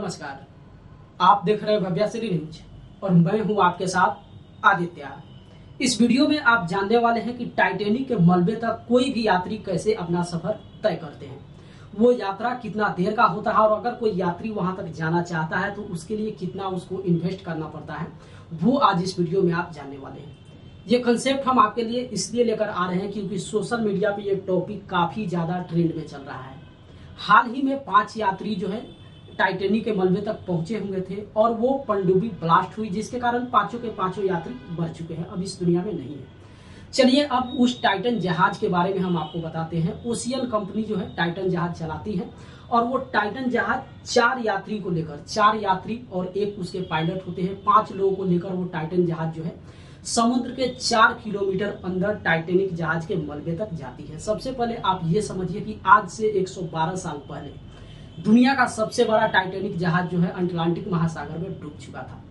नमस्कार। आप देख रहे हैं भव्याश्री न्यूज और मैं हूं आपके साथ आदित्य। इस वीडियो में आप जानने वाले हैं कि टाइटैनिक के मलबे तक कोई भी यात्री कैसे अपना सफर तय करते हैं, वो यात्रा कितना देर का होता है और अगर कोई यात्री वहां तक जाना चाहता है तो उसके लिए कितना उसको इन्वेस्ट करना पड़ता है, वो आज इस वीडियो में आप जानने वाले हैं। ये कंसेप्ट हम आपके लिए इसलिए लेकर आ रहे हैं क्योंकि सोशल मीडिया पे ये टॉपिक काफी ज्यादा ट्रेंड में चल रहा है। हाल ही में 5 यात्री जो है टाइटैनिक के मलबे तक पहुंचे हुए थे और वो पनडुब्बी ब्लास्ट हुई, जिसके कारण पांचों के पांचों यात्री मर चुके हैं, अब इस दुनिया में नहीं है। चलिए अब उस टाइटन जहाज के बारे में हम आपको बताते हैं। ओशियन कंपनी जो है टाइटन जहाज चलाती है और वो टाइटन जहाज 4 यात्री को लेकर, 4 यात्री और एक उसके पायलट होते हैं, 5 लोगों को लेकर वो टाइटन जहाज जो है समुद्र के 4 किलोमीटर अंदर टाइटैनिक जहाज के मलबे तक जाती है। सबसे पहले आप ये समझिए कि आज से 112 साल पहले दुनिया का सबसे बड़ा टाइटैनिक जहाज जो है अटलांटिक महासागर में डूब चुका था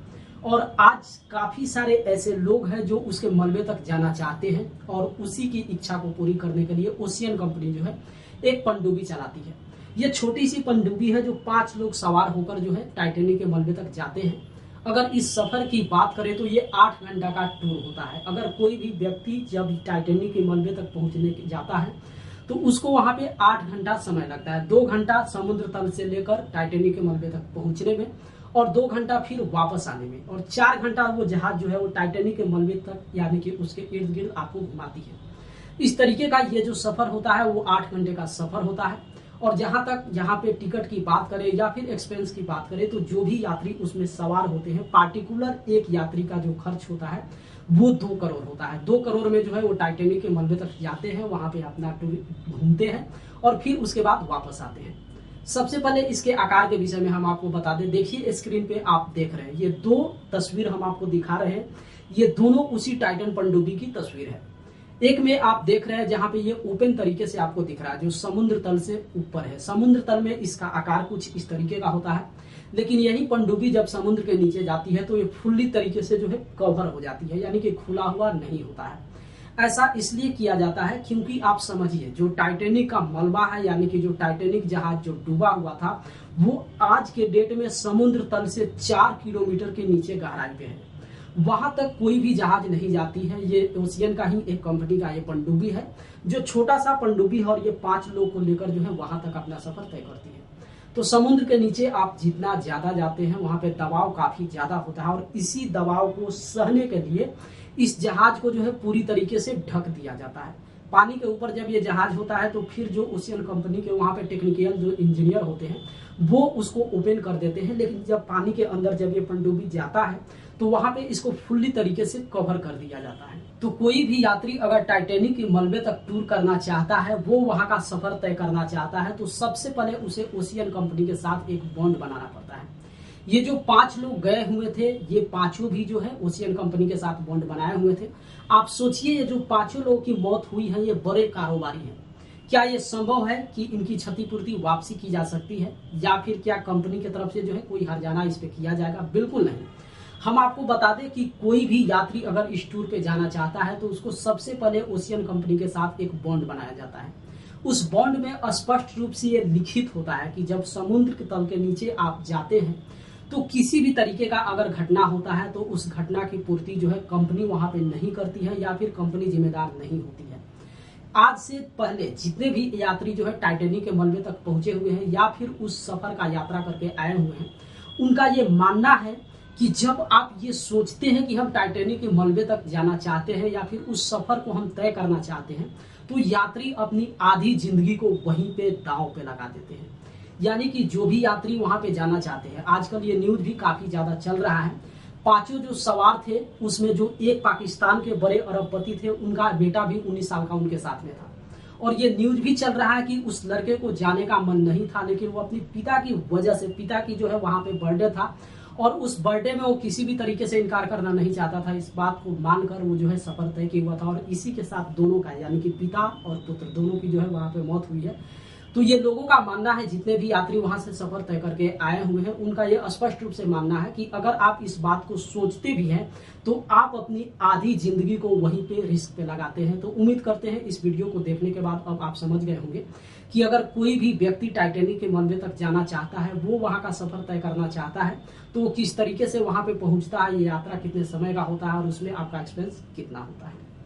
और आज काफी सारे ऐसे लोग हैं जो उसके मलबे तक जाना चाहते हैं और उसी की इच्छा को पूरी करने के लिए ओशियन कंपनी जो है एक पनडुब्बी चलाती है। ये छोटी सी पनडुब्बी है जो 5 लोग सवार होकर जो है टाइटैनिक के मलबे तक जाते हैं। अगर इस सफर की बात करें तो ये 8 घंटा का टूर होता है। अगर कोई भी व्यक्ति जब टाइटैनिक के मलबे तक पहुंचने जाता है तो उसको वहां पे 8 घंटा समय लगता है। 2 घंटा समुद्र तल से लेकर टाइटैनिक के मलबे तक पहुंचने में और 2 घंटा फिर वापस आने में और 4 घंटा वो जहाज जो है वो टाइटैनिक के मलबे तक यानी कि उसके इर्द गिर्द आपको घुमाती है। इस तरीके का ये जो सफर होता है वो 8 घंटे का सफर होता है। और जहां तक यहाँ पे टिकट की बात करें या फिर एक्सपेंस की बात करें तो जो भी यात्री उसमें सवार होते हैं, पार्टिकुलर एक यात्री का जो खर्च होता है वो 2 करोड़ होता है। 2 करोड़ में जो है वो टाइटैनिक के मलबे तक जाते हैं, वहां पे अपना टूर घूमते हैं और फिर उसके बाद वापस आते हैं। सबसे पहले इसके आकार के विषय में हम आपको बता दें। देखिए स्क्रीन पे आप देख रहे हैं, ये 2 तस्वीर हम आपको दिखा रहे हैं, ये दोनों उसी टाइटन पनडुब्बी की तस्वीर है। एक में आप देख रहे हैं जहां पे ये ओपन तरीके से आपको दिख रहा है, जो समुद्र तल से ऊपर है। समुद्र तल में इसका आकार कुछ इस तरीके का होता है, लेकिन यही पनडुब्बी जब समुद्र के नीचे जाती है तो ये फुल्ली तरीके से जो है कवर हो जाती है, यानी कि खुला हुआ नहीं होता है। ऐसा इसलिए किया जाता है क्योंकि आप समझिए जो टाइटैनिक का मलबा है, यानी कि जो टाइटैनिक जहाज जो डूबा हुआ था वो आज के डेट में समुद्र तल से 4 किलोमीटर के नीचे गहराई पे है। वहां तक कोई भी जहाज नहीं जाती है। ये ओशियन का ही एक कंपनी का ये पनडुब्बी है जो छोटा सा पनडुब्बी है और ये 5 लोग को लेकर जो है वहां तक अपना सफर तय करती है। तो समुद्र के नीचे आप जितना ज्यादा जाते हैं वहां पे दबाव काफी ज्यादा होता है और इसी दबाव को सहने के लिए इस जहाज को जो है पूरी तरीके से ढक दिया जाता है। पानी के ऊपर जब ये जहाज होता है तो फिर जो ओशियन कंपनी के वहां पे टेक्निकल जो इंजीनियर होते हैं वो उसको ओपन कर देते हैं, लेकिन जब पानी के अंदर जब ये पनडुब्बी जाता है तो वहां पे इसको फुल्ली तरीके से कवर कर दिया जाता है। तो कोई भी यात्री अगर टाइटैनिक के मलबे तक टूर करना चाहता है, वो वहां का सफर तय करना चाहता है, तो सबसे पहले उसे ओशियन कंपनी के साथ एक बॉन्ड बनाना पड़ता है। ये जो 5 लोग गए हुए थे ये पांचों भी जो है ओशियन कंपनी के साथ बॉन्ड बनाए हुए थे। आप सोचिए ये जो 5 लोगों की मौत हुई है ये बड़े कारोबारी हैं। क्या ये संभव है कि इनकी क्षतिपूर्ति वापसी की जा सकती है या फिर क्या कंपनी की तरफ से जो है कोई हर्जाना इस पे किया जाएगा? बिल्कुल नहीं। हम आपको बता दें कि कोई भी यात्री अगर इस टूर पे जाना चाहता है तो उसको सबसे पहले ओशियन कंपनी के साथ एक बॉन्ड बनाया जाता है। उस बॉन्ड में स्पष्ट रूप से ये लिखित होता है कि जब समुद्र के तल के नीचे आप जाते हैं तो किसी भी तरीके का अगर घटना होता है तो उस घटना की पूर्ति जो है कंपनी वहां पे नहीं करती है या फिर कंपनी जिम्मेदार नहीं होती है। आज से पहले जितने भी यात्री जो है टाइटैनिक के मलबे तक पहुंचे हुए हैं या फिर उस सफर का यात्रा करके आए हुए हैं, उनका ये मानना है कि जब आप ये सोचते हैं कि हम टाइटैनिक के मलबे तक जाना चाहते हैं या फिर उस सफर को हम तय करना चाहते हैं तो यात्री अपनी आधी जिंदगी को वहीं पे दांव पे लगा देते हैं। यानी कि जो भी यात्री वहां पे जाना चाहते हैं, आजकल ये न्यूज भी काफी ज्यादा चल रहा है, 5 जो सवार थे उसमें जो एक पाकिस्तान के बड़े अरबपति थे उनका बेटा भी 19 साल का उनके साथ में था और ये न्यूज भी चल रहा है कि उस लड़के को जाने का मन नहीं था, लेकिन वो अपनी पिता की वजह से, पिता की जो है वहां पे बर्थडे था और उस बर्थडे में वो किसी भी तरीके से इनकार करना नहीं चाहता था। इस बात को मानकर वो जो है सफर तय किया हुआ था और इसी के साथ दोनों का यानी कि पिता और पुत्र दोनों की जो है वहां पे मौत हुई है। तो ये लोगों का मानना है, जितने भी यात्री वहां से सफर तय करके आए हुए हैं, उनका ये स्पष्ट रूप से मानना है कि अगर आप इस बात को सोचते भी हैं तो आप अपनी आधी जिंदगी को वहीं पे रिस्क पे लगाते हैं। तो उम्मीद करते हैं इस वीडियो को देखने के बाद अब आप समझ गए होंगे कि अगर कोई भी व्यक्ति टाइटैनिक के मलबे तक जाना चाहता है, वो वहां का सफर तय करना चाहता है, तो वो किस तरीके से वहां पे पहुंचता है, ये यात्रा कितने समय का होता है और उसमें आपका एक्सपेंस कितना होता है।